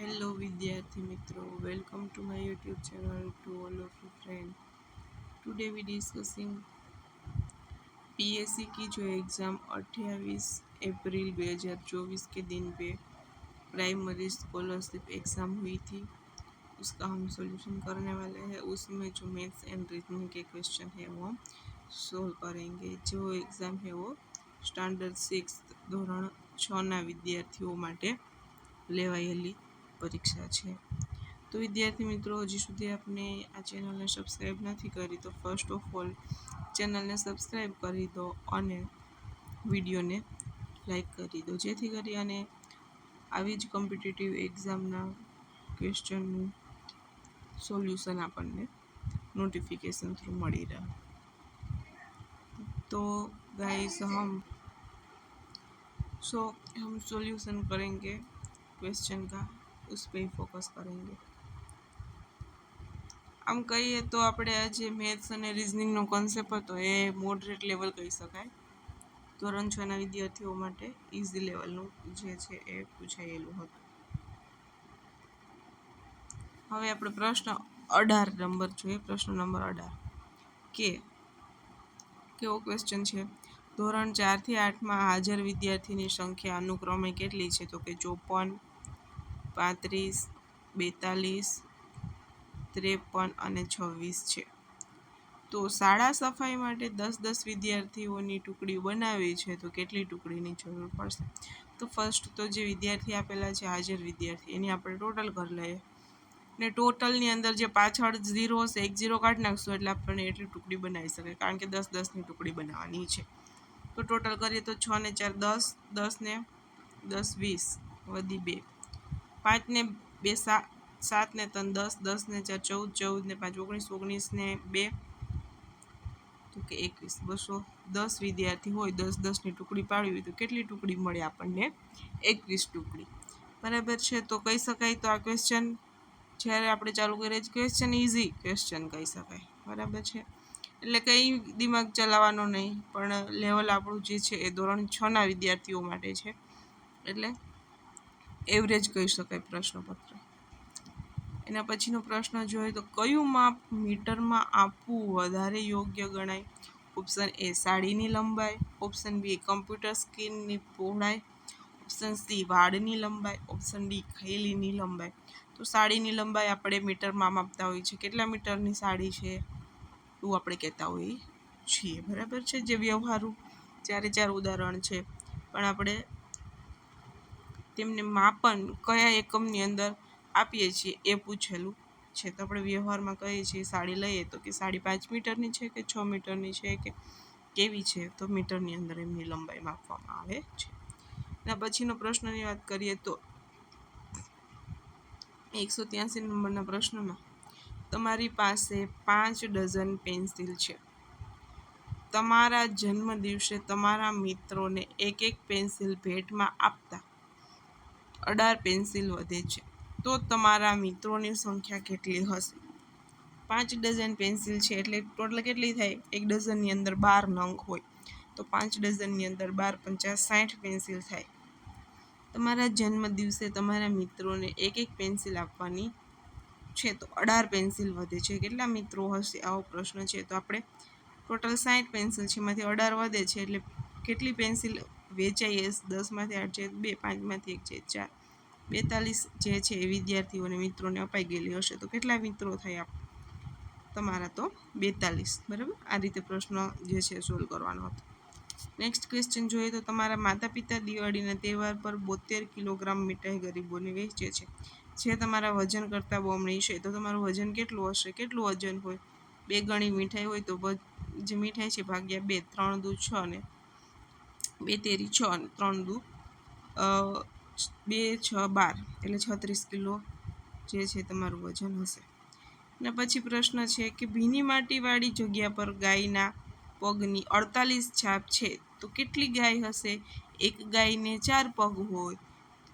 Hello વિદ્યાર્થી મિત્રો, welcome to my YouTube channel to all of you friends. Today we discussing PSC की जो exam 28 अप्रैल 2024 के दिन पे प्राइमरी स्कॉलरशिप एग्ज़ाम हुई थी, उसका हम सॉल्यूशन करने वाले हैं। उसमें जो मैथ्स एंड रीजनिंग के क्वेश्चन है वो हम सोल्व करेंगे। जो एग्ज़ाम है वो સ્ટાન્ડર્ડ 6 ધોરણ 6ના વિદ્યાર્થીઓ માટે લેવાયેલી પરીક્ષા છે। તો વિદ્યાર્થી મિત્રો, હજી સુધી આપને આ ચેનલને સબસ્ક્રાઈબ નથી કરી તો ફર્સ્ટ ઓફ ઓલ ચેનલને સબસ્ક્રાઈબ કરી દો અને વિડીયોને લાઈક કરી દો, જેથી કરી અને આવી જ કોમ્પિટિટિવ એક્ઝામના ક્વેશ્ચનનું સોલ્યુશન આપણને नोटिफिकेशन थ्रू मળી रहा। तो गाइस हम सॉल्यूशन करेंगे क्वेश्चन का, उस पर ही फोकस करेंगे। આમ કહીએ તો આપણે આ જે મેથ્સ અને રિઝનિંગનો કોન્સેપ્ટ હતો એ મોડરેટ લેવલ કહી શકાય। ધોરણ 6ના વિદ્યાર્થીઓ માટે ઇઝી લેવલનું જે છે એ પૂછાયેલું હતું। હવે આપણે પ્રશ્ન 18 નંબર જોઈએ। પ્રશ્ન નંબર 18 કેવો ક્વેશ્ચન છે? ધોરણ 4 થી 8માં હાજર વિદ્યાર્થીની સંખ્યા અનુક્રમે કેટલી છે? તો કે 54, 35, 42, 53 અને 26 છે। તો શાળા સફાઈ માટે 10-10 વિદ્યાર્થીઓની ટુકડી બનાવી છે, તો કેટલી ટુકડીની જરૂર પડશે? તો ફર્સ્ટ તો જે વિદ્યાર્થી આપેલા છે હાજર વિદ્યાર્થી, એની આપણે ટોટલ કરી લઈએ ને ટોટલની અંદર જે પાછળ 0 હશે 1 0 કાઢી નાખશું એટલે આપણને એટલી ટુકડી બનાવી શકે, કારણ કે 10-10ની ટુકડી બનાવવાની છે। તો ટોટલ કરીએ તો 6 ને 4 10, 10 ને 10 20 વધી 2, 5 ને 2 7 ને 3 10, 10 ને 4 14, 14 ને 5 19, 19 ને 2 તો કે 21, 210 વિદ્યાર્થી હોય 10-10ની ટુકડી પાડવી હોય તો કેટલી ટુકડી મળે આપણને? 21 ટુકડી, બરાબર છે। તો કહી શકાય તો આ ક્વેશ્ચન જ્યારે આપણે ચાલુ કરીએ ક્વેશ્ચન ઇઝી ક્વેશ્ચન કહી શકાય, બરાબર છે। એટલે કંઈ દિમાગ ચલાવવાનો નહીં, પણ લેવલ આપણું જે છે એ ધોરણ 6ના વિદ્યાર્થીઓ માટે છે, એટલે એવરેજ કહી શકાય પ્રશ્નપત્ર। એના પછીનો પ્રશ્ન જોઈએ તો કયું માપ મીટરમાં આપવું વધારે યોગ્ય ગણાય? ઓપ્શન એ સાડીની લંબાઈ, ઓપ્શન બી કમ્પ્યુટર સ્ક્રીનની પહોળાઈ, ઓપ્શન સી વાળની લંબાઈ, ઓપ્શન ડી ખૈલીની લંબાઈ। તો સાડીની લંબાઈ આપણે મીટરમાં માપતા હોઈએ છીએ, કેટલા મીટરની સાડી છે એવું આપણે કહેતા હોઈએ છીએ, બરાબર છે। જે વ્યવહારુ 4 ઉદાહરણ છે, પણ આપણે તેમને માપન કયા એકમની અંદર આપીએ છીએ એ પૂછેલું છે। તો આપણે વ્યવહારમાં કહીએ છીએ સાડી લઈએ તો કે સાડી 5 મીટરની છે કે 6 મીટરની છે કે કેવી છે, તો મીટરની અંદર એમની લંબાઈ માપવામાં આવે છે। એના પછીનો પ્રશ્નની વાત કરીએ તો 183 નંબરના પ્રશ્નમાં તમારી પાસે 5 ડઝન પેન્સિલ છે। તમારા જન્મદિવસે તમારા મિત્રોને એક પેન્સિલ ભેટમાં આપતા 18 પેન્સિલ વધે છે, તો તમારા મિત્રોની સંખ્યા કેટલી હશે? 5 ડઝન પેન્સિલ છે એટલે ટોટલ કેટલી થાય? એક ડઝનની અંદર 12 નંગ હોય, તો 5 ડઝનની અંદર 12 × 5 = 60 પેન્સિલ થાય। તમારા જન્મદિવસે તમારા મિત્રોને એક પેન્સિલ આપવાની છે, તો 18 પેન્સિલ વધે છે, કેટલા મિત્રો હશે? આવો પ્રશ્ન છે। તો આપણે ટોટલ 60 પેન્સિલ છે, એમાંથી 18 વધે છે એટલે કેટલી પેન્સિલ વેચાઈ? 10માંથી 8 જાય 2, 5માંથી 1 જાય 4, 42 જે છે એ વિદ્યાર્થીઓને મિત્રોને અપાઈ ગયેલી હશે, તો કેટલા મિત્રો થયા તમારા? તો 42, બરાબર। આ રીતે પ્રશ્ન જે છે સોલ્વ કરવાનો હતો। નેક્સ્ટ ક્વેશ્ચન જોઈએ તો તમારા માતા પિતા દિવાળીના તહેવાર પર 72 કિલોગ્રામ મીઠાઈ ગરીબોને વહેંચે છે, જે તમારા વજન કરતાં બમણી છે, તો તમારું વજન કેટલું હશે? કેટલું વજન હોય? 2 ગણી મીઠાઈ હોય તો જે મીઠાઈ છે ભાગ્યા 2, 3 દુ 6 ને 2 તેરી 6 અને 3 દુ 2 6 12 એટલે 36 કિલો જે છે તમારું વજન હશે। અને પછી પ્રશ્ન છે કે ભીની માટીવાળી જગ્યા પર ગાયના પગની 48 છાપ છે, તો કેટલી ગાય હશે? એક ગાયને 4 પગ હોય,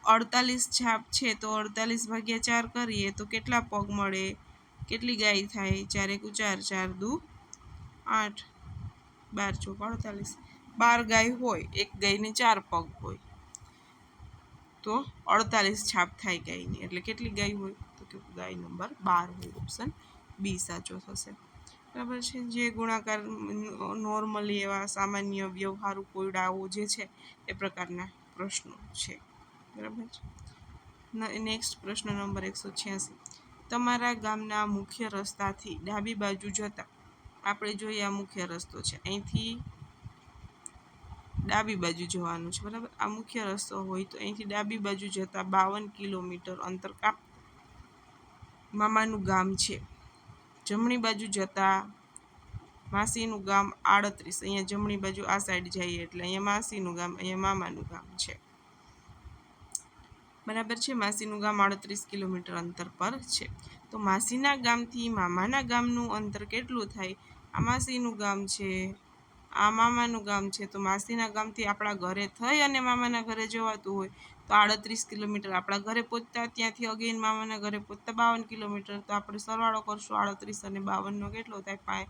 48 છાપ છે તો 48 ભાગ્યા 4 કરીએ તો કેટલા પગ મળે? કેટલી ગાય થાય? 4 × 4 4 દુ 8, 12 × 4 = 48, 12 ગાય હોય, એક ગાયને 4 પગ હોય, તો 48 છાપ થાય ગાયની. એટલે કેટલી ગાય હોય? તો કે ગાય નંબર 12 હોય. ઓપ્શન બી સાચો થશે. બરાબર છે. જે ગુણાકાર નોર્મલી એવા સામાન્ય વ્યવહારુ કોયડાઓ જે છે એ પ્રકારના પ્રશ્નો છે. બરાબર છે. નેક્સ્ટ પ્રશ્ન નંબર 186. તમારા ગામના મુખ્ય રસ્તાથી ડાબી બાજુ જતા, આપણે જોઈએ આ મુખ્ય રસ્તો છે, અહીંથી ડાબી બાજુ જવાનું છે. બરાબર. આ મુખ્ય રસ્તો હોય તો અહીંથી ડાબી બાજુ જતા 52 કિલોમીટર અંતર મામાનું ગામ છે. જમણી બાજુ જતા માસીનું ગામ 38. અહીંયા જમણી બાજુ આ સાઈડ જઈએ એટલે અહીંયા માસીનું ગામ, અહીંયા મામાનું ગામ છે. બરાબર છે. માસીનું ગામ 38 કિલોમીટર અંતર પર છે. તો માસીના ગામથી મામાના ગામનું અંતર કેટલું થાય? આ માસીનું ગામ છે, આ મામાનું ગામ છે. તો માસીના ગામથી આપણા ઘરે થઈ અને મામાના ઘરે જવાતું હોય તો 38 કિલોમીટર. આપણા ઘરે પહોંચતા ત્યાંથી અગેન મામાના ઘરે પહોંચતા 52 કિલોમીટર. તો આપણે સરવાળો કરશું 38 અને 52નો કેટલો થાય?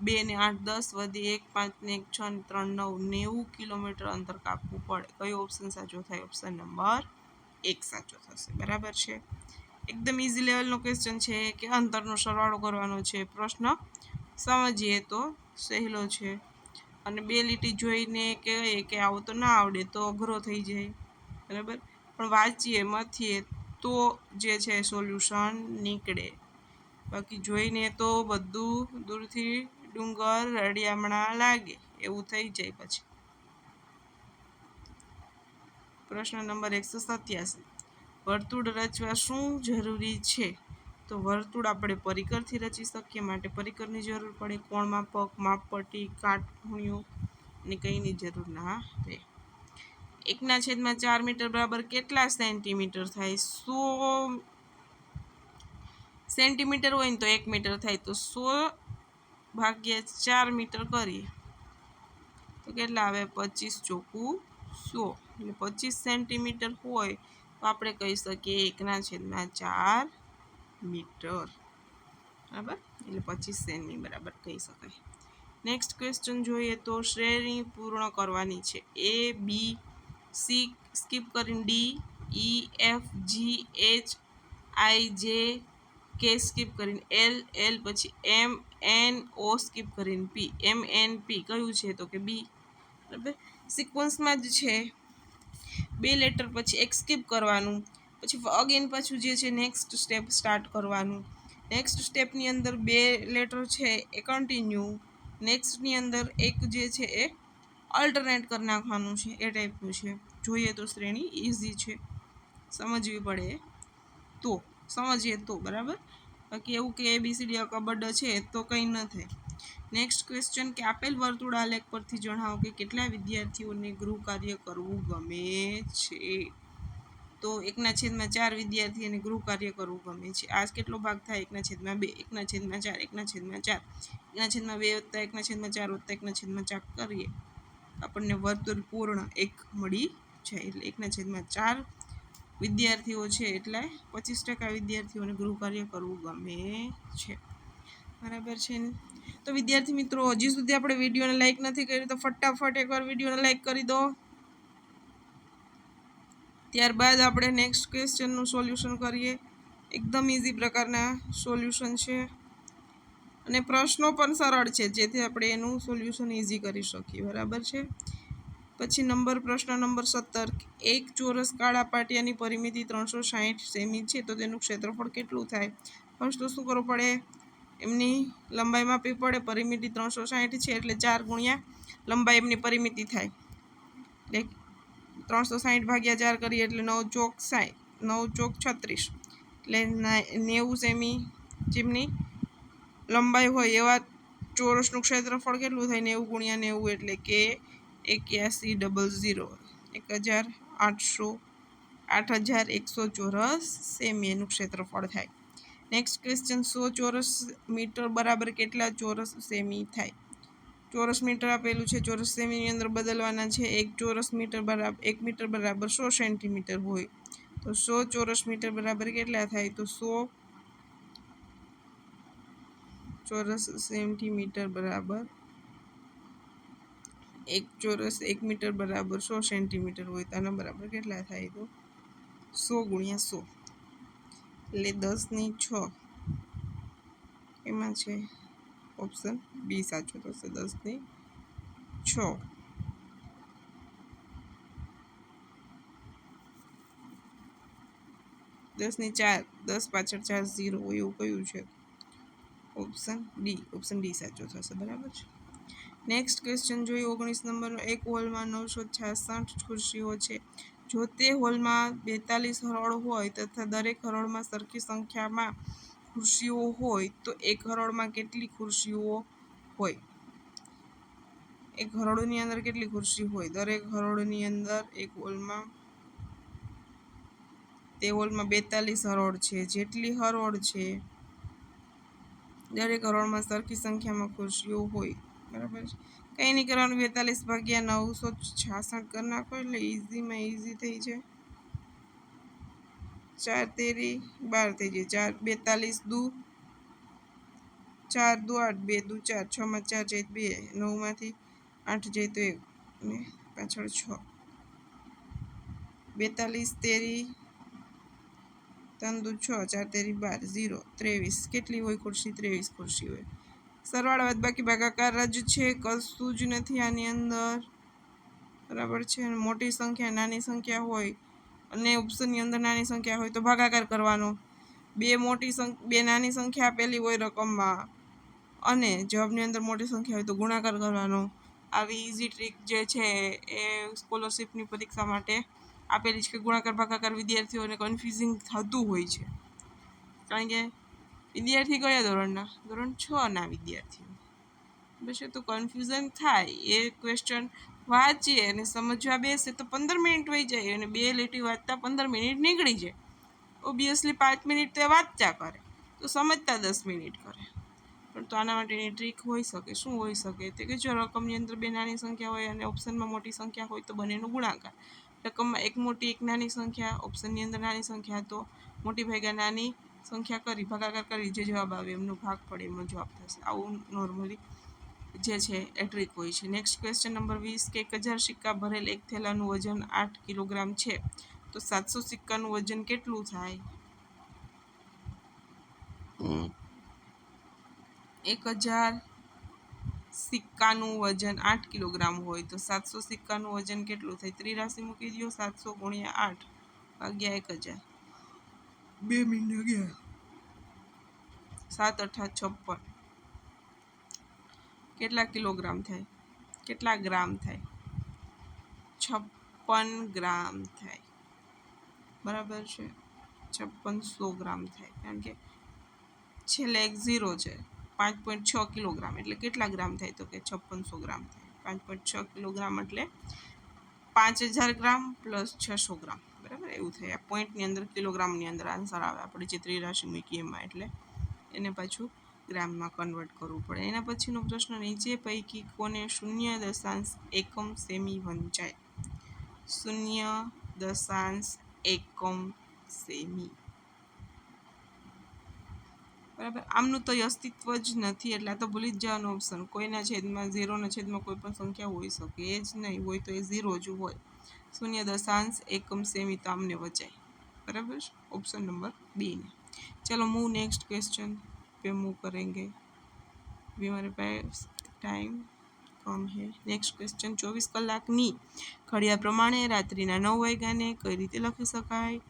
2 ને 8 10 વધી 1 5 ને 1 6 ને 3 9 90 કિલોમીટર અંતર કાપવું પડે. કયો ઓપ્શન સાચો થાય? ઓપ્શન નંબર 1 સાચો થશે. બરાબર છે. એકદમ ઇઝી લેવલનો ક્વેશ્ચન છે કે અંતરનો સરવાળો કરવાનો છે. પ્રશ્ન સમજીએ તો સહેલો છે, અને 2 લીટી જોઈને કહીએ કે આવો તો ના આવડે તો અઘરો થઈ જાય. બરાબર. પણ વાંચીએ મથીએ તો જે છે સોલ્યુશન નીકળે. બાકી જોઈને તો બધું દૂરથી ડુંગર રળિયામણા લાગે એવું થઈ જાય. પછી પ્રશ્ન નંબર 187. વર્તુળ રચવા શું જરૂરી છે? તો વર્તુળ આપણે પરિકરથી રચી શકીએ, માટે પરિકરની જરૂર પડે. કોણ માપક, માપપટ્ટી, કાટખૂણિયો અને કંઈની જરૂર ના રહે. 1/4 મીટર બરાબર કેટલા સેન્ટીમીટર થાય? 100 સેન્ટીમીટર હોય ને તો 1 મીટર થાય. તો 100 ભાગ્યા 4 મીટર કરીએ તો કેટલા આવે? 25 ચોકું 100. એટલે 25 સેન્ટીમીટર હોય તો આપણે કહી શકીએ 1/4 મીટર. બરાબર. એટલે 25 સેમી બરાબર કહી શકાય. નેક્સ્ટ ક્વેશ્ચન જોઈએ તો શ્રેણી પૂર્ણ કરવાની છે. A B C સ્કીપ કરીને D E F G H I J K skip કરીને L L પછી M N O સ્કીપ કરીને P M N P કયું છે? તો કે B. બરાબર. સિક્વન્સમાં જ છે. 2 લેટર પછી એક સ્કીપ કરવાનું, પછી અગેન પાછું જે છે નેક્સ્ટ સ્ટેપ સ્ટાર્ટ કરવાનું. નેક્સ્ટ સ્ટેપની અંદર 2 લેટર છે એ કન્ટિન્યુ, નેક્સ્ટની અંદર એક જે છે એ અલ્ટરનેટ કરી નાખવાનું છે. એ ટાઈપનું છે. જોઈએ તો શ્રેણી ઇઝી છે, સમજવી પડે તો સમજીએ તો. બરાબર. બાકી એવું કે ABCD કબડ છે તો કંઈ ન થાય. નેક્સ્ટ ક્વેશ્ચન કે આપેલ વર્તુળ આલેખ પરથી જણાવો કે કેટલા વિદ્યાર્થીઓને ગૃહ કાર્ય કરવું ગમે છે? તો 1/4 વિદ્યાર્થીઓને ગૃહ કાર્ય કરવું ગમે છે. આ કેટલો ભાગ થાય? 1/2 1/4 1/4 1/2 વત્તા 1/4 વત્તા 1/4 કરીએ આપણને વર્તુળ પૂર્ણ 1 મળી જાય. એટલે 1/4 વિદ્યાર્થીઓ છે એટલે 25% વિદ્યાર્થીઓને ગૃહ કાર્ય કરવું ગમે છે. બરાબર છે ને? તો વિદ્યાર્થી મિત્રો, હજી સુધી આપણે વિડીયોને લાઈક નથી કરી તો ફટાફટ એકવાર વિડીયોને લાઈક કરી દો. ત્યારબાદ આપણે નેક્સ્ટ ક્વેશ્ચનનું સોલ્યુશન કરીએ. એકદમ ઇઝી પ્રકારના સોલ્યુશન છે અને પ્રશ્નો પણ સરળ છે, જેથી આપણે એનું સોલ્યુશન ઇઝી કરી શકીએ. બરાબર છે. પછી પ્રશ્ન નંબર 17. એક ચોરસ કાળા પાટિયાની પરિમિતિ 360 સેમી છે તો તેનું ક્ષેત્રફળ કેટલું થાય? ફર્સ્ટ તો શું કરવું પડે? એમની લંબાઈ માપવી પડે. પરિમિતિ 360 છે એટલે 4 ગુણ્યા લંબાઈ એમની પરિમિતિ થાય. એટલે 360 ભાગ્યા 4 કરીએ એટલે 9 ચોક 60, 9 ચોક 36, એટલે 90 સેમી જેમની લંબાઈ હોય એવા ચોરસનું ક્ષેત્રફળ કેટલું થાય? 90 ગુણ્યા 90 એટલે કે 8100 8100 ચોરસ સેમી એનું ક્ષેત્રફળ થાય. નેક્સ્ટ ક્વેશ્ચન 100 ચોરસ મીટર બરાબર કેટલા ચોરસ સેમી થાય? ચોરસ મીટર આપેલું છે, ચોરસ સેમીની અંદર બદલવાના છે. 1 ચોરસ મીટર બરાબર 1 મીટર બરાબર 100 સેન્ટીમીટર હોય તો 100 ચોરસ મીટર બરાબર કેટલા થાય? તો 100 ચોરસ સેન્ટીમીટર બરાબર 1 ચોરસ 1 મીટર બરાબર 100 સેન્ટીમીટર હોય તો આના બરાબર કેટલા થાય? તો 100 ગુણ્યા 100 એટલે 10^6 એમાં છે ઓપ્શન બી સાચો થશે. 10^6 10^4 10 પાછળ 4 0 હોય એવું કયું છે? ઓપ્શન ડી સાચો થશે. બરાબર છે. નેક્સ્ટ ક્વેશ્ચન જોઈએ 19 નંબરનો. એક હોલમાં 966 ખુરશીઓ છે. જો તે હોલમાં 42 હરોળ હોય તથા દરેક હરોળમાં સરખી સંખ્યામાં ખુરશીઓ હોય તો એક હરોળમાં કેટલી ખુરશીઓ હોય? એક હરોળની અંદર કેટલી ખુરશી હોય? દરેક હરોળની અંદર એક હોલમાં તે હોલમાં 42 હરોળ છે. જેટલી હરોળ છે દરેક હરોળમાં સરખી સંખ્યામાં ખુરશીઓ હોય. બરાબર છે. કંઈ નહીં કરવાનું, 42 ભાગ્યા 966 કરી નાખો એટલે ઇઝીમાં ઇઝી થઈ જાય. 4 તેરી 12 થઈ જાય. 42 દુ 4 દુ 8, 2 દુ 4, 6 માં 4 જાય 2, 9 માંથી 8 જાય તો 1 અને પાછળ 6. 42 તેરી 3 દુ 6, 4 તેરી 12, 0, 23. કેટલી હોય ખુરશી? 23 ખુરશી હોય. સરવાળા વદબાકી ભાગાકાર જ છે, કશું જ નથી આની અંદર. બરાબર છે. મોટી સંખ્યા નાની સંખ્યા હોય અને ઓપ્શનની અંદર નાની સંખ્યા હોય તો ભાગાકાર કરવાનો. બે નાની સંખ્યા આપેલી હોય રકમમાં અને જવાબની અંદર મોટી સંખ્યા હોય તો ગુણાકાર કરવાનો. આવી ઇઝી ટ્રીક જે છે એ સ્કોલરશિપની પરીક્ષા માટે આપેલી છે કે ગુણાકાર ભાગાકાર વિદ્યાર્થીઓને કન્ફ્યુઝિંગ થતું હોય છે. કારણ કે વિદ્યાર્થી કયા ધોરણના? ધોરણ 6ના વિદ્યાર્થીઓ. પછી તો કન્ફ્યુઝન થાય. એ ક્વેશ્ચન વાંચીએ અને સમજવા બેસે તો 15 મિનિટ વહી જાય અને 2 લીટી વાંચતા 15 મિનિટ નીકળી જાય. ઓબ્વિયસલી 5 મિનિટ તો એ વાંચ્યા કરે તો સમજતા 10 મિનિટ કરે. પણ તો આના માટેની ટ્રીક હોઈ શકે. શું હોઈ શકે? તે કે જો રકમની અંદર 2 નાની સંખ્યા હોય અને ઓપ્શનમાં મોટી સંખ્યા હોય તો બંનેનો ગુણાકાર. રકમમાં એક મોટી એક નાની સંખ્યા, ઓપ્શનની અંદર નાની સંખ્યા તો મોટી ભાગ્યા નાની સંખ્યા કરી ભાગાકાર કરી જે જવાબ આવે એમનો ભાગ પડે એમનો જવાબ થશે. આવું નોર્મલી જે છે એ ટ્રીક હોય છે. નેક્સ્ટ ક્વેશ્ચન નંબર 20 કે 1000 સિક્કા ભરેલ એક થેલાનું વજન 8 કિલોગ્રામ છે તો 700 સિક્કાનું વજન કેટલું થાય? 1000 સિક્કાનું વજન 8 કિલોગ્રામ હોય તો 700 સિક્કાનું વજન કેટલું થાય? ત્રિરાશિ મૂકી દો. 700 ગુણ્યા 8 ભાગ્યા 1000. 2 મિનિટ ગયા. 7 8 56. કેટલા કિલોગ્રામ થાય? કેટલા ગ્રામ થાય? 56 ગ્રામ થાય. બરાબર છે. 5600 ગ્રામ થાય. કારણ કે છેલ્લે એક 0 છે. 5.6 કિલોગ્રામ એટલે કેટલા ગ્રામ થાય? તો કે 5600 ગ્રામ થાય. 5.6 કિલોગ્રામ એટલે 5000 ગ્રામ પ્લસ 600 ગ્રામ. બરાબર એવું થાય. આ પોઈન્ટની અંદર કિલોગ્રામની અંદર આન્સર આવે. આપણે જે ત્રિરાશિ મૂકી એમાં એટલે એને પાછું ગ્રામમાં કન્વર્ટ કરવું પડે. એના પછીનો પ્રશ્ન, નીચે પૈકી કોને 0.1 સેમી વંચાય? 0.1 સેમી. બરાબર. આમનું તો અસ્તિત્વ જ નથી એટલે આ તો ભૂલી જ જવાનો ઓપ્શન. કોઈના છેદમાં 0ના છેદમાં કોઈ પણ સંખ્યા હોઈ શકે એ જ નહીં હોય તો એ 0 જ હોય. 0.1 સેમી તો આમને વચાય. बराबर. ऑप्शन नंबर बी ने. चलो मूव नेक्स्ट क्वेश्चन पे मूव करेंगे. अभी हमारे पास टाइम कम है. नेक्स्ट क्वेश्चन 24 કલાકની ઘડિયાળ પ્રમાણે રાત્રિના 9 વાગ્યાને કઈ રીતે લખી શકાય?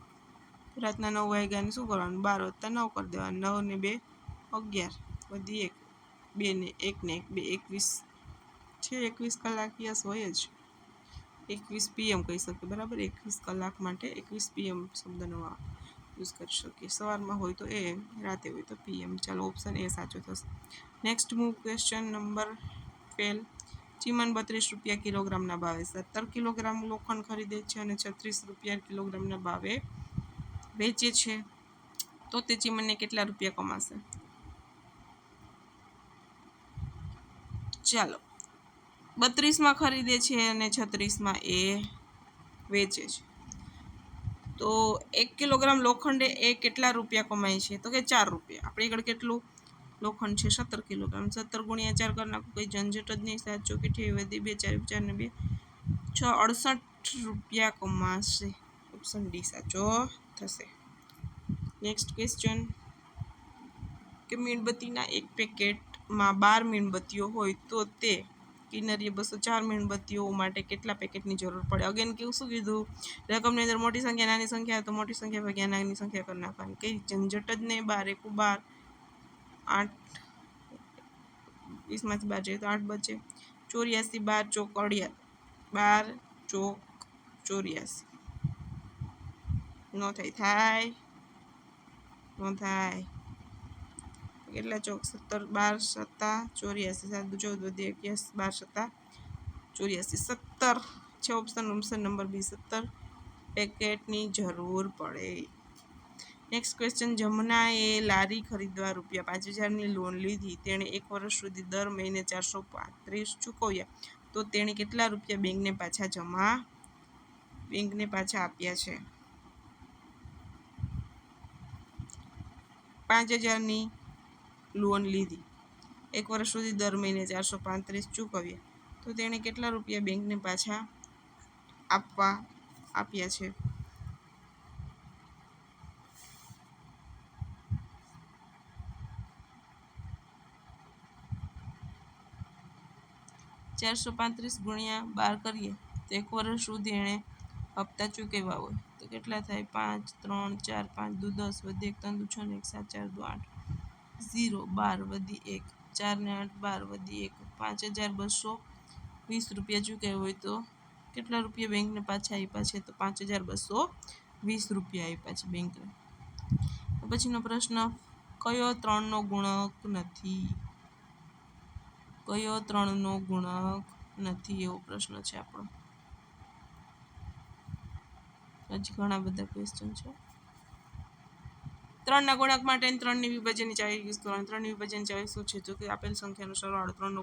રાતના 9 વાગ્યાને શું કરવાનું? 12 + 9 કરી દેવાનું. 9 ને 2 11 વધી 1 2 ને 1 ને 1 2 21 છે. 21 કલાક યસ હોય જ. 21 PM કહી શકીએ. બરાબર. 21 કલાક માટે 21 PM શબ્દનો યુઝ કરી શકીએ. સવારમાં હોય તો AM, રાતે હોય તો PM. ચાલો ઓપ્શન એ સાચો થશે. Next move question number 12. Chiman 32 રૂપિયા કિલોગ્રામના ભાવે 17 કિલોગ્રામ લોખંડ ખરીદે છે અને 36 રૂપિયા કિલોગ્રામના ભાવે વેચે છે તો તે ચીમનને કેટલા રૂપિયા કમાશે? ચાલો 32માં ખરીદે છે અને 36માં એ વેચે છે તો 1 કિલોગ્રામ લોખંડે એ કેટલા રૂપિયા કમાય છે? તો કે 4 રૂપિયા. આપણે આગળ કેટલું લોખંડ છે? 17 કિલોગ્રામ. 17 ગુણ્યા 4 કરી નાખો. કંઈ ઝંઝટ જ નહીં. 7 ચોકી 28 વધી 2 4 4 ને 2 6 68 રૂપિયા કમાશે. ઓપ્શન ડી સાચો થશે. નેક્સ્ટ ક્વેશ્ચન કે મીણબત્તીના એક પેકેટમાં 12 મીણબત્તીઓ હોય તો તે કિન્નરીએ 204 મીણબત્તીઓ માટે કેટલા પેકેટની જરૂર પડે. અગેન કેવું શું કીધું, રકમની અંદર મોટી સંખ્યા નાની સંખ્યા તો મોટી સંખ્યા ભાગ્યા નાની સંખ્યા કરી નાખવાની. કઈ ઝંઝટ જ નહીં. 12 એકુ 12, 8 20માંથી 12 જાય તો 8 બચે. 84 12 ચોક 12 ચોક 84 નો થાય નો થાય. કેટલા ચોક 17 12 સત્તા 84 7 14 વધી 21 12 સત્તા 84 17 છે ઓપ્શન નંબર બી 17 પેકેટની જરૂર પડે. નેક્સ્ટ ક્વેશ્ચન જમનાએ લારી ખરીદવા ₹5000ની લોન લીધી. તેણે 1 વર્ષ સુધી દર મહિને 435 ચૂકવ્યા તો તેણે કેટલા રૂપિયા બેંકને પાછા આપ્યા છે. 5000ની લોન લીધી, 1 વર્ષ સુધી દર મહિને 435 ચૂકવ્યા તો તેણે કેટલા રૂપિયા બેંકને પાછા આપ્યા છે. 435 ગુણ્યા 12 કરીએ તો 1 વર્ષ સુધી એણે હપ્તા ચૂકવ્યા હોય તો કેટલા થાય 5 3 4 5 દુ 10 વધી 1 3 દુ 6 ને 1 7 4 દુ 8 0 12 વધી 1 4 ને 8 12 વધી 1 5220 રૂપિયા ચૂકવ્યા હોય તો કેટલા રૂપિયા બેંકને પાછા આપ્યા છે તો 5220 રૂપિયા આપ્યા છે બેંકને. પછીનો પ્રશ્ન કયો 3નો ગુણક નથી. કયો 3નો ગુણક નથી એવો પ્રશ્ન છે આપણો. હજી ઘણા બધા ક્વેશ્ચન છે. 3ના ગુણક માટે 3ની વિભાજનની ચાવી યુઝ કરવાની. 3ની વિભાજનની ચાવી શું છે? જો કે આપેલ સંખ્યાનો સરવાળો 3નો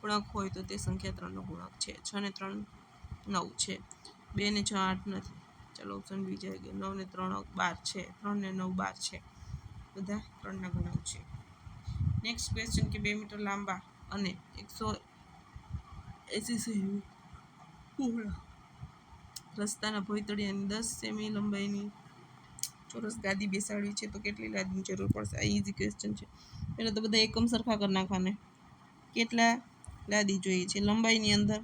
ગુણક હોય તો તે સંખ્યા 3નો ગુણક છે. 6 ને 3 9 છે. 2 ને 6 8 નથી. ચાલો ઓપ્શન બી જાય ગયો. 9 ને 3 12 છે. 3 ને 9 12 છે. બધા 3ના ગુણક છે. નેક્સ્ટ ક્વેશ્ચન કે 2 મીટર લાંબા અને 180 સેમી પહોળા રસ્તાના ભોંયતળિયાની 10 સેમી લંબાઈની ચોરસ ગાદી બેસાડવી છે તો કેટલી લાદીની જરૂર પડશે. આ ઇઝી ક્વેશ્ચન છે. પહેલાં તો બધા એકમ સરખા કરી નાખવાને. કેટલા લાદી જોઈએ છે લંબાઈની અંદર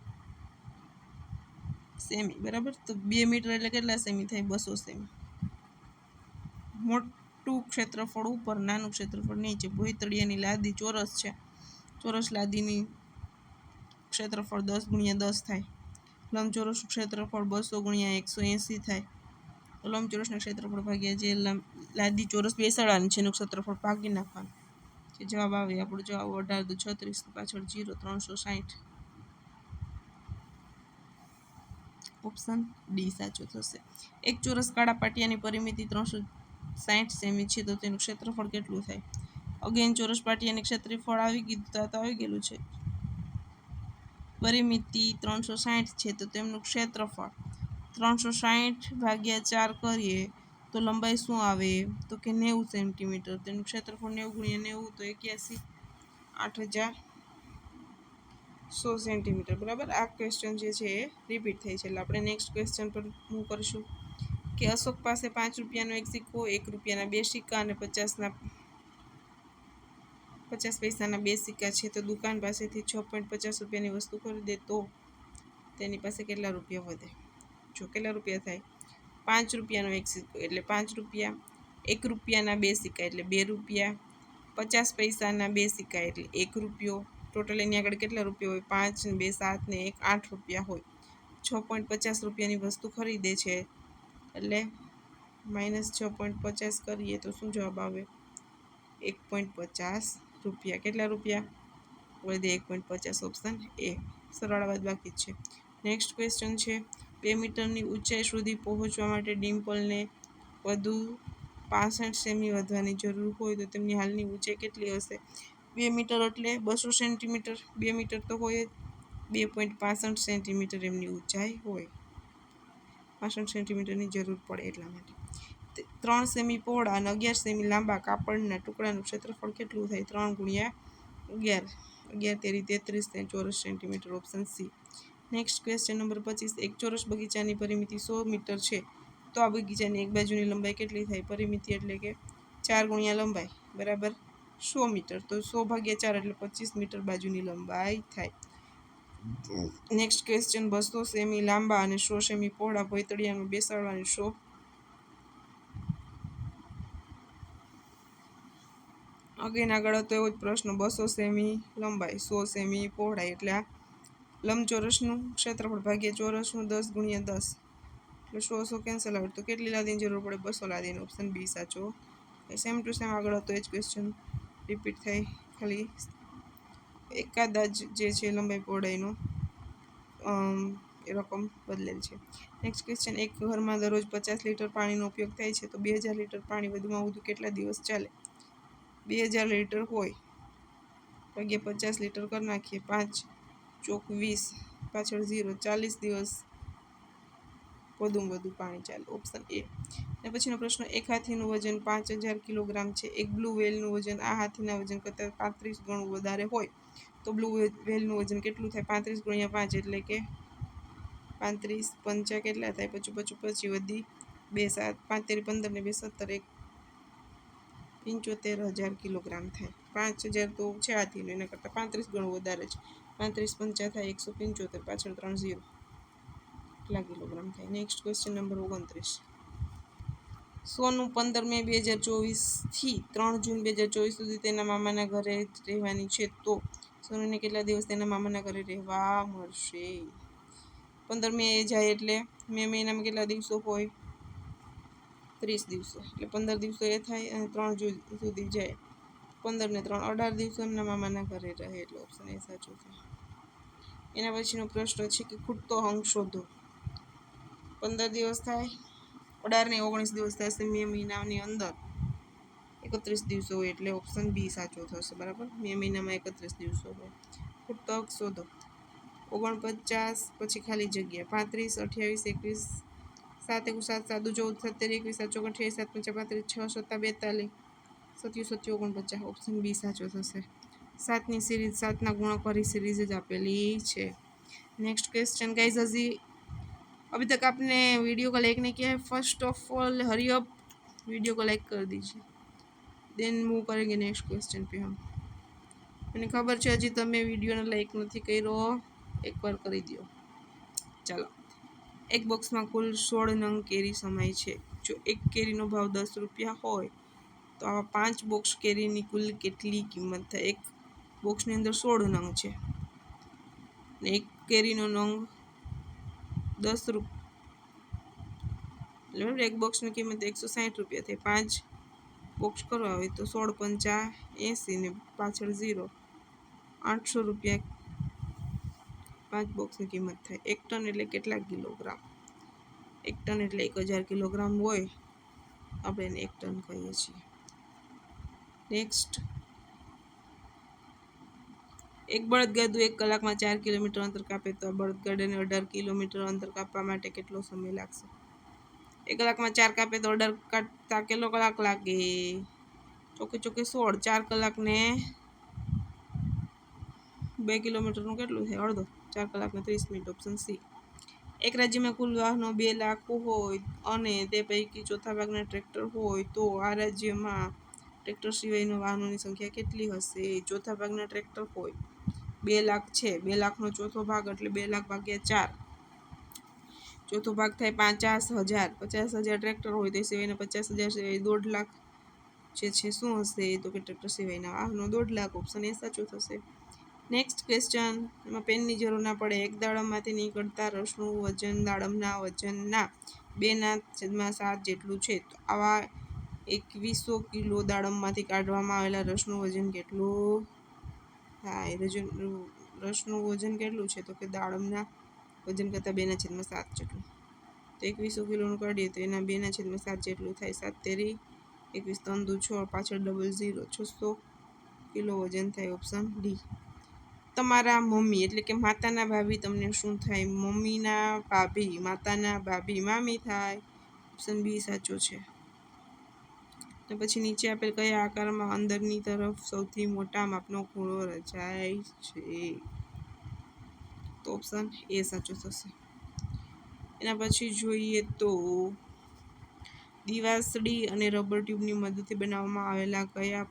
સેમી, બરાબર. તો 2 મીટર એટલે કેટલા સેમી થાય 200 સેમી. મોટું ક્ષેત્રફળ ઉપર નાનું ક્ષેત્રફળ નીચે. ભોંયતળિયાની લાદી ચોરસ છે. ચોરસ લાદીની ક્ષેત્રફળ 10 ગુણ્યા 10 થાય. લંબચોરસનું ક્ષેત્રફળ 200 ગુણ્યા 180 થાય. લંબચોરસના ક્ષેત્રફળ ભાગ્યા જે લાદી ચોરસ બેસાડવાની છે એનું ક્ષેત્રફળ ભાગી નાખવાનું. જે જવાબ આવે આપણો જવાબ 18 દુ 36 પાછળ 0 360 ઓપ્શન ડી સાચો થશે. એક ચોરસ કાળા પાટિયાની પરિમિતિ 360 સેમી છે તો તેનું ક્ષેત્રફળ કેટલું થાય. અગેન ચોરસ પાટિયાની ક્ષેત્રફળ આવી ગયેલું છે. પરિમિતિ 360 છે તો તેમનું ક્ષેત્રફળ 360 ભાગ્યા 4 કરીએ તો લંબાઈ શું આવે તો કે 90 સેન્ટીમીટર. તેનું ક્ષેત્રફળ 90 ગુણ્યા 90 તો 81 8100 સેન્ટીમીટર, બરાબર. આ ક્વેશ્ચન જે છે એ રિપીટ થાય છે. એટલે આપણે નેક્સ્ટ ક્વેશ્ચન પર હું કરીશું કે અશોક પાસે 5 રૂપિયાનો એક સિક્કો, 1 રૂપિયાના 2 સિક્કા અને 50 પૈસાના 2 સિક્કા છે તો દુકાન પાસેથી 6.50 રૂપિયાની વસ્તુ ખરીદે તો તેની પાસે કેટલા રૂપિયા વધે. જો કેટલા રૂપિયા થાય 5 રૂપિયાનો એક સિક્કો એટલે 5 રૂપિયા, 1 રૂપિયાના 2 સિક્કા એટલે 2 રૂપિયા, 50 પૈસાના 2 સિક્કા એટલે 1 રૂપિયો. ટોટલ એની આગળ કેટલા રૂપિયા હોય 5 ને 2 7 ને 1 8 રૂપિયા હોય. 6.50 રૂપિયાની વસ્તુ ખરીદે છે એટલે -6.50 કરીએ તો શું જવાબ આવે 1.50 રૂપિયા. કેટલા રૂપિયા વધે 1.50 ઓપ્શન એ. સરવાળા બાદ બાકી છે. નેક્સ્ટ ક્વેશ્ચન છે 2 મીટરની ઊંચાઈ સુધી પહોંચવા માટે ડિમ્પલને વધુ 65 સેમી વધવાની જરૂર હોય તો તેમની હાલની ઊંચાઈ કેટલી હશે. 2 મીટર એટલે 200 સેન્ટીમીટર. 2 મીટર તો હોય જ 2.65 સેન્ટીમીટર એમની ઊંચાઈ હોય. 65 સેન્ટીમીટરની જરૂર પડે એટલા માટે. 3 સેમી પહોળા અને 11 સેમી લાંબા કાપડના ટુકડાનું ક્ષેત્રફળ કેટલું થાય 3 ગુણ્યા 11 11 તેરી 33 ચોરસ centimetre option C. Next question number 25 એક ચોરસ બગીચાની પરિમિતિ 100 મીટર છે તો આ બગીચાની એક બાજુની લંબાઈ કેટલી થાય? પરિમિતિ એટલે કે 4 ગુણ્યા લંબાઈ બરાબર 100 મીટર. તો 100 ભાગ્યા 4 એટલે 25 મીટર બાજુની લંબાઈ થાય. નેક્સ્ટ ક્વેશ્ચન 200 સેમી લાંબા અને 100 સેમી પહોળા ભોંયતળિયામાં બેસાડવાની 100 અગેન આગળ હતો એવો જ પ્રશ્ન. 200 સેમી લંબાઈ 100 સેમી પહોળાઈ એટલે આ લંબચોરસનું ક્ષેત્રફળ ભાગ્યા ચોરસનું 10 ગુણ્યા 10 એટલે 100 કેન્સલ આવે તો કેટલી લાદીની જરૂર પડે? 200 લાદીની. ઓપ્શન બી સાચો. સેમ ટુ સેમ આગળ હતો એ જ ક્વેશ્ચન રિપીટ થાય, ખાલી એકાદા જ જે છે લંબાઈ પહોળાઈનો એ રકમ બદલેલ છે. Next question. એક ઘરમાં દરરોજ 50 લીટર પાણીનો ઉપયોગ થાય છે તો 2000 લીટર પાણી વધુમાં વધુ કેટલા દિવસ ચાલે? 2000 લીટર હોય ભાગ્યા 50 લીટર કરી નાખીએ. 5 ચોક 20 પાછળ 0 40 દિવસ વધુમાં વધુ પાણી ચાલે. Option A. અને પછીનો પ્રશ્ન. એક હાથીનું વજન 5000 કિલોગ્રામ છે. એક બ્લુ વ્હેલનું વજન આ હાથીના વજન કરતાં 35 ગણું વધારે હોય તો બ્લુ વ્હેલનું વજન કેટલું થાય? 35 ગુણ્યા 5 એટલે કે 35 પંચા કેટલા થાય? 55 પછી વધી 2 7 5 તેરી 15 ને 2 17 75000 કિલોગ્રામ થાય. 5000 તો છે હાથીનું, એના કરતાં 35 ગણું વધારે છે. 35 પંચા થાય 175 પાછળ 3 0 કેટલા કિલોગ્રામ થાય? Next question number 29. સોનું 15 મે 2024 થી 3 જૂન 2024 સુધી તેના મામાના ઘરે રહેવાની છે તો સોનુને કેટલા દિવસ તેના મામાના ઘરે રહેવા મળશે? 15 મે જાય એટલે મે મહિનામાં કેટલા દિવસો હોય? 30 દિવસો. એટલે 15 દિવસો એ થાય અને 3 જૂન સુધી જાય. 15 ને 3 18 દિવસો એમના મામાના ઘરે રહે એટલે ઓપ્શન એ સાચો થાય. એના પછીનો પ્રશ્ન છે કે ખૂટતો અંક શોધો. 15 દિવસ થાય, 18 ને 19 દિવસ થશે મે મહિનાની અંદર 31 દિવસો હોય એટલે ઓપ્શન બી સાચો થશે. બરાબર, મે મહિનામાં 31 દિવસો હોય. ખૂટતો અંક શોધો. 49 પછી ખાલી જગ્યા 35 28 21 7 1 7 7 14 17 21 7 28 7 5 35 6 7 42 27 49 ઓપ્શન બી સાચો થશે. 7ની સિરીઝ 7ના ગુણાકારી સિરીઝ જ આપેલી છે. नेक्स्ट क्वेश्चन गाइस, अभी तक आपने वीडियो को लाइक नहीं किया है, first of all hurry up, video को लाइक कर दीजिए, देन मूव करेंगे नेक्स्ट क्वेश्चन पे हम. મને ખબર છે હજી તમે વિડીયોને લાઈક નથી કર્યો, એકવાર કરી દો. ચાલો, એક બોક્સમાં કુલ 16 નંગ કેરી સમાય છે. જો એક કેરીનો ભાવ 10 રૂપિયા હોય તો આવા 5 બોક્સ કેરીની કુલ કેટલી કિંમત થાય? એક બોક્સની અંદર 16 નંગ છે ને એક કેરીનો નંગ 10 રૂપિયા, એક બોક્સની કિંમત 160 રૂપિયા થાય. 5 બોક્સ કરવા હોય તો 16 પંચા 80 ને પાછળ 0 800 રૂપિયા 5 બોક્સની કિંમત થાય. 1 ટન એટલે કેટલા કિલોગ્રામ? 1 ટન એટલે 1000 કિલોગ્રામ હોય, આપણે એને 1 ટન કહીએ છીએ. નેક્સ્ટ, એક બળદગાડું 1 કલાકમાં 4 કિલોમીટર અંતર કાપે તો આ બળદગાડાને 18 કિલોમીટર અંતર કાપવા માટે કેટલો સમય લાગશે? 1 કલાકમાં 4 કાપે તો 18 કાપતા કેટલો કલાક લાગે? ચોકે ચોકે 16, 4 કલાકને 2 કિલોમીટરનું કેટલું થાય? અડધો. 4 કલાકને 30 મિનિટ. Option C. એક રાજ્યમાં કુલ વાહનો 2 લાખ હોય અને તે પૈકી ચોથા ભાગના ટ્રેક્ટર હોય તો આ રાજ્યમાં ટ્રેક્ટર સિવાયના વાહનોની સંખ્યા કેટલી હશે? ચોથા ભાગના ટ્રેક્ટર હોય 2 લાખ છે, 2 લાખનો ચોથો ભાગ એટલે 2 લાખ ભાગ્યા 4, ચોથો ભાગ થાય 50,000. 50,000 ટ્રેક્ટર હોય તે સિવાયના 50,000 સિવાય 1.5 લાખ જે છે શું હશે? તો કે ટ્રેક્ટર સિવાયના વાહનો 1.5 લાખ. ઓપ્શન એ સાચો થશે. નેક્સ્ટ ક્વેશ્ચન, એમાં પેનની જરૂર ના પડે. એક દાડમમાંથી નીકળતા રસનું વજન દાડમના વજનના 2/7 જેટલું છે તો આવા 2100 કિલો દાડમમાંથી કાઢવામાં આવેલા રસનું વજન કેટલું થાય? રસનું વજન કેટલું છે? તો કે દાડમના વજન કરતાં 2/7 જેટલું. તો 2100 કિલોનું કાઢીએ તો એના 2/7 જેટલું થાય. 7 તેરી 21 3 દુ 6 પાછળ ડબલ 0 600 કિલો વજન થાય. Option D. તમારા મમ્મી એટલે કે માતાના ભાભી તમને શું થાય? મમ્મીના ભાભી માતાના ભાભી મામી થાય. ઓપ્શન બી સાચો છે. તો પછી નીચે આપેલ કયા આકારમાં અંદરની તરફ સૌથી મોટા માપનો ખૂણો રચાય છે? તો ઓપ્શન એ સાચો થશે. એના પછી જોઈએ તો દિવાસળી અને રબર ટ્યુબની મદદથી બનાવવામાં આવેલા કયા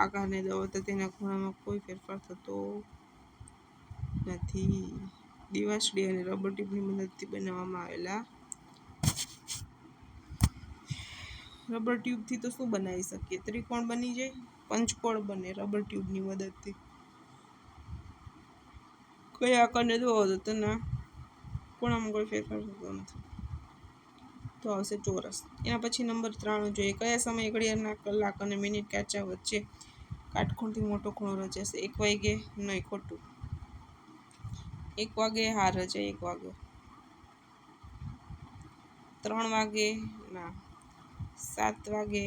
આકારને દબાવો તો તેના ખૂણામાં કોઈ ફેરફાર થતો નથી. દિવાસળી અને રબર ટ્યુબની મદદથી બનાવવામાં આવેલા રબર ટ્યુબથી તો શું બનાવી શકીએ? ત્રિકોણ બની જાય, પંચકોણ બને રબર ટ્યુબની મદદથી. કયા આકારને દબાવો તો તેના ખૂણામાં કોઈ ફેરફાર થતો નથી, તો આવશે ચોરસ. એના પછી નંબર 93 જોઈએ. કયા સમયે ઘડિયાળના કલાક અને મિનિટ કાચા વચ્ચે કાટખૂણથી મોટો ખૂણો રચાશે? 1 વાગે? નહીં, ખોટું. 1 વાગે હાર રચાય. 1 વાગે. 3 વાગે ના. 7 વાગે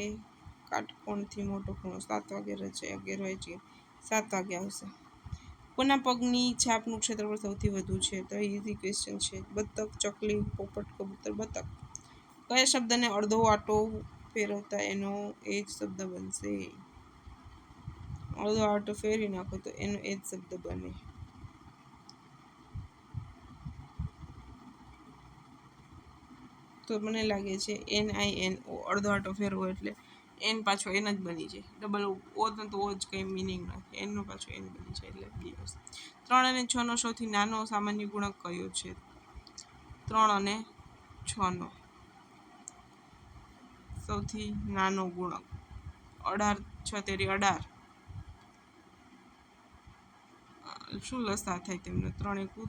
કાટકોણથી મોટો ખૂણો 7 વાગે રચાય. 11 વાગે 7 વાગે આવશે. કોના પગની છાપનું ક્ષેત્રફળ સૌથી વધુ છે? તો ઇઝી ક્વેશ્ચન છે. બતક, ચકલી, પોપટ, કબૂતર. બતક. કયા શબ્દને અડધો આંટો ફેરવતા એનો એ જ શબ્દ બનશે? અડધો આંટો ફેરવી નાખો તો એનો એ જ શબ્દ બને. તો મને લાગે છે NINO. અડધો આંટો ફેરવો એટલે એન પાછો એન જ બની જાય. ડબલ ઓ તો ઓ જ કંઈ મિનિંગ નથી. એનનો પાછો એન બની જાય એટલે બી આવશે. 3 અને 6 નો સૌથી નાનો સામાન્ય ગુણક કયો છે? 3 અને 6 નો સૌથી નાનો ગુણક 18 6 તેરી 18. શું લસા થાય તેમનો? 3 એકુ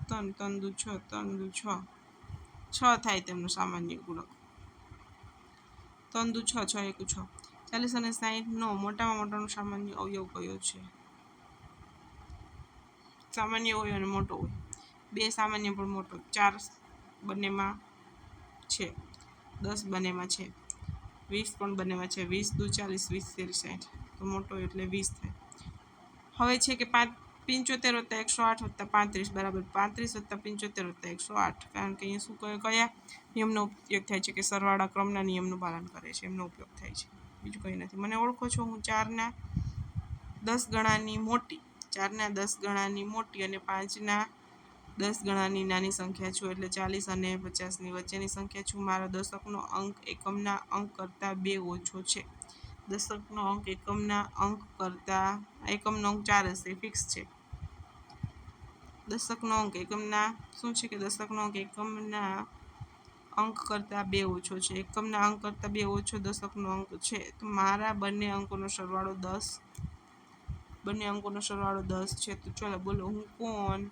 3, 3 દુ 6, 3 દુ 6. 6 થાય તેમનો સામાન્ય ગુણક. 3 દુ 6, 6 એકુ 6. 40 અને 60 નો મોટામાં મોટાનો સામાન્ય અવયવ કયો છે? સામાન્ય હોય અને મોટો હોય. 2 સામાન્ય પણ મોટો. 4 બંનેમાં છે. 10 બંનેમાં છે. 20 પણ બંનેમાં છે. 20 દુ 40, 20 તેરી 60. તો મોટો એટલે 20 થાય. હવે છે કે 75 + 108 + 35 બરાબર 35 + 75 + 108. કારણ કે અહીંયા શું કયા નિયમનો ઉપયોગ થાય છે? કે સરવાળા ક્રમના નિયમનું પાલન કરે છે એમનો ઉપયોગ થાય છે. બીજું કંઈ નથી. મને ઓળખો છો, હું 4ના 10 ગણાની મોટી, 4ના 10 ગણાની મોટી અને 5ના 10 ગણાની નાની સંખ્યા છું. એટલે 40 અને 50ની વચ્ચેની સંખ્યા છું. મારો દશકનો અંક એકમના અંક કરતાં 2 ઓછો છે. દશકનો અંક એકમના અંક કરતાં એકમનો અંક 4 હશે, ફિક્સ છે. દશકનો અંક એકમના શું છે? કે દશકનો અંક એકમના અંક કરતાં 2 ઓછો છે. એકમના અંક કરતાં 2 ઓછો દશકનો અંક છે. તો મારા બંને અંકોનો સરવાળો 10. બંને અંકોનો સરવાળો 10 છે. તો ચાલો બોલો, હું કોણ?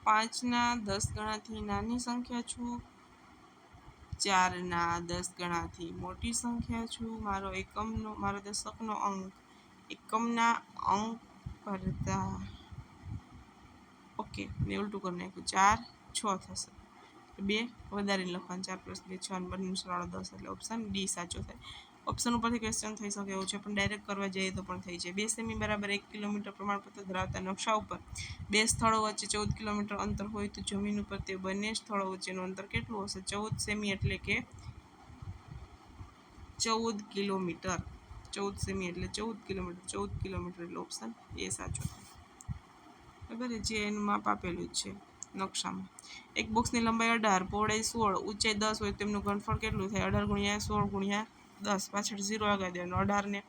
5ના 10 ગણાથી નાની સંખ્યા છું. 4ના 10 ગણાથી મોટી સંખ્યા છું. મારો દશકનો અંક એકમના અંક કરતાં ઓકે મેં ઉલટું કરી નાખ્યું. 4 6 થશે. 2 વધારીને લખવાનું. 4 + 2 6 અને બંનેનો સરવાળો 10 એટલે ઓપ્શન ડી સાચો થાય. ઓપ્શન ઉપરથી ક્વેશ્ચન થઈ શકે એવું છે, પણ ડાયરેક્ટ કરવા જઈએ તો પણ થઈ જાય. 2 સેમી બરાબર 1 કિલોમીટર પ્રમાણપત્ર ધરાવતા નકશા ઉપર 2 સ્થળો વચ્ચે 14 કિલોમીટર અંતર હોય તો જમીન ઉપર તે બંને સ્થળો વચ્ચેનું અંતર કેટલું હશે? 14 સેમી એટલે કે 14 કિલોમીટર. 14 સેમી એટલે 14 કિલોમીટર. 14 કિલોમીટર એટલે ઓપ્શન એ સાચો થાય. બરાબર, જે એનું માપ આપેલું જ છે નકશામાં. એક બોક્સની લંબાઈ 18, પહોળાઈ 16, ઊંચાઈ 10 હોય તેમનું ઘનફળ કેટલું થાય? 18 × 16 × 10. પાછળ 0 લગાવી દેવાનું. 18 ને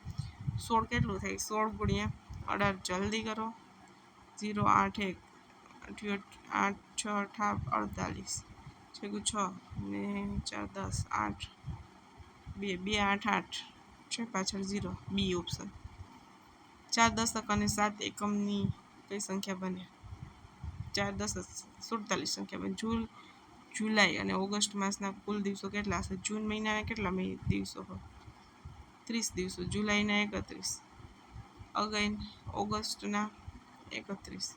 16 કેટલું થાય? 16 × 18. જલ્દી કરો. 0 8 1 8 6 48 6 6 ને 4 10 8 2 2 8 8 છે. પાછળ 0. બી ઓપ્શન. 4 દશક અને 7 એકમની કઈ સંખ્યા બને? 4 દશક 47 સંખ્યા બને. જુલાઈ અને ઓગસ્ટ માસના કુલ દિવસો કેટલા હશે? જૂન મહિનાના કેટલા દિવસો હોય? 30 દિવસો. જુલાઈના 31. અગેન ઓગસ્ટના 31.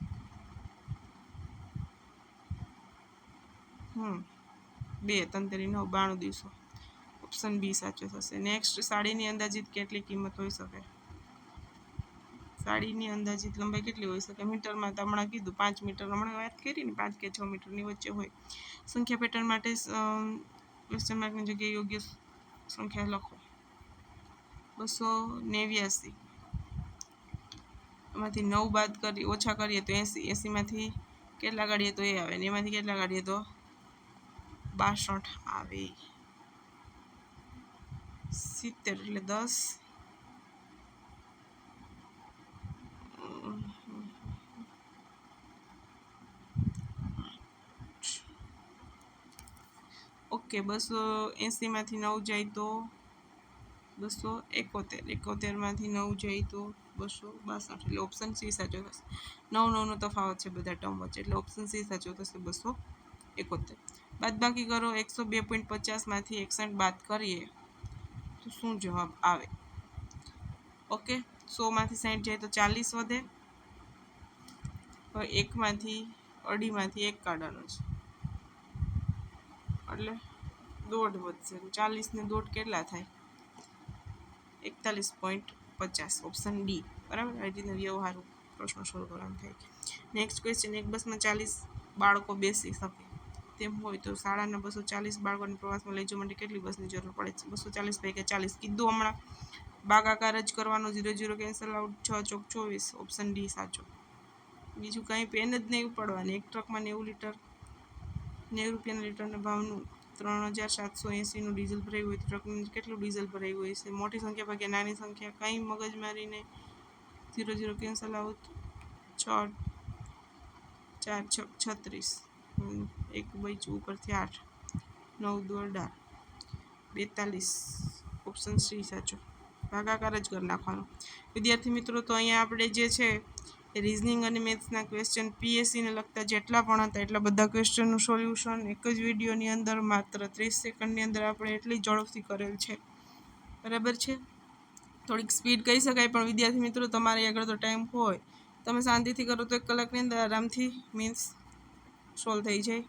2 3 તેરી 9 92 દિવસો. ઓપ્શન બી સાચો થશે. નેક્સ્ટ, સાડીની અંદાજિત કેટલી કિંમત હોઈ શકે? સાડીની અંદાજિત લંબાઈ કેટલી હોઈ શકે? મીટરમાં તો હમણાં કીધું 5 મીટર. હમણાં વાત કરી ને 5 કે 6 મીટરની વચ્ચે હોય. સંખ્યા પેટર્ન માટે ક્વેશ્ચન માર્કની જગ્યાએ યોગ્ય સંખ્યા લખો. 289. એમાંથી 9 બાદ કરી ઓછા કરીએ તો 80. 80માંથી કેટલા કાઢીએ તો એ આવે ને એમાંથી કેટલા કાઢીએ તો 62 આવે. 70 એટલે 10. ઓકે, 280 માંથી 9 જાય તો 271. 71 માંથી 9 જાય તો 262. એટલે ઓપ્શન સી સાચો થશે. 9 નો તફાવત છે બધા ટર્મ વચ્ચે, એટલે ઓપ્શન સી સાચો થશે. 271. બાદ બાકી કરો. 102.50 માંથી 61 બાદ કરીએ તો શું જવાબ આવે? ઓકે, 100 માંથી 60 જાય તો 40 વધે. હવે 1 માંથી 2.5 એક કાઢવાનો છે એટલે 1.5 વધશે. 40 ને 1.5 કેટલા થાય? 41.50. Option D. બરાબર. આ રીતે વ્યવહારુ પ્રશ્નો સોલ્વ કરવાનું થાય. Next question. એક બસમાં 40 બાળકો બેસી શકે તેમ હોય તો શાળાના 240 બાળકોને પ્રવાસમાં લઈ જવા માટે કેટલી બસની જરૂર પડે છે? 240 પૈકી 40 કીધું હમણાં. ભાગાકાર જ કરવાનો. 0 0 કેન્સલ આઉટ. 6 ચોક 24. ઓપ્શન ડી સાચો. બીજું કંઈ પેન જ નહીં ઉપાડવાની. એક ટ્રકમાં 90 લીટર 90 રૂપિયાના લીટરના ભાવનું 3780નું ડીઝલ ભરાયું હોય તો ટ્રકની અંદર કેટલું ડીઝલ ભરાયું હોય છે? મોટી સંખ્યા ભાગ્યા નાની સંખ્યા. કંઈ મગજમારીને 0 0 કેન્સલ આઉટ. 6 4 6 36. એક બચ્યું ઉપરથી 8. 9 2 18. 42. ઓપ્શન સી સાચો. ભાગાકાર જ કરી નાખવાનો. વિદ્યાર્થી મિત્રો, તો અહીંયા આપણે જે છે રીઝનિંગ અને મેથ્સના ક્વેશ્ચન પીએસસીને લગતા જેટલા પણ હતા એટલા બધા ક્વેશ્ચનનું સોલ્યુશન એક જ વિડીયોની અંદર માત્ર 30 સેકન્ડની અંદર આપણે એટલી ઝડપથી કરેલ છે. બરાબર છે. થોડીક સ્પીડ કહી શકાય, પણ વિદ્યાર્થી મિત્રો તમારી આગળ તો ટાઈમ હોય, તમે શાંતિથી કરો તો 1 કલાકની અંદર આરામથી મીન્સ સોલ્વ થઈ જાય.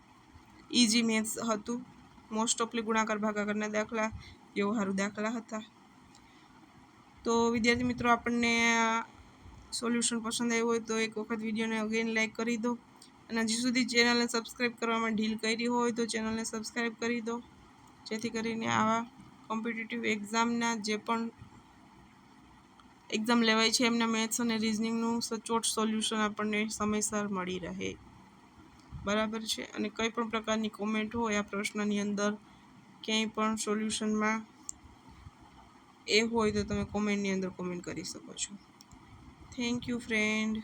ઇઝી મેથ્સ હતું. મોસ્ટ ઓફલી ગુણાકાર ભાગાકારના દાખલા, વ્યવહારુ દાખલા હતા. તો વિદ્યાર્થી મિત્રો, આપણને સોલ્યુશન પસંદ આવ્યું હોય તો એક વખત વિડીયોને અગેન લાઈક કરી દો, અને હજી સુધી ચેનલને સબસ્ક્રાઈબ કરવામાં ઢીલ કરી હોય તો ચેનલને સબસ્ક્રાઈબ કરી દો, જેથી કરીને આવા કોમ્પિટિટિવ એક્ઝામના જે પણ એક્ઝામ લેવાય છે એમના મેથ્સ અને રિઝનિંગનું સચોટ સોલ્યુશન આપણને સમયસર મળી રહે. બરાબર છે. અને કંઈ પણ પ્રકારની કોમેન્ટ હોય આ પ્રશ્નની અંદર, ક્યાંય પણ સોલ્યુશનમાં એ હોય તો તમે કોમેન્ટની અંદર કોમેન્ટ કરી શકો છો. Thank you friend.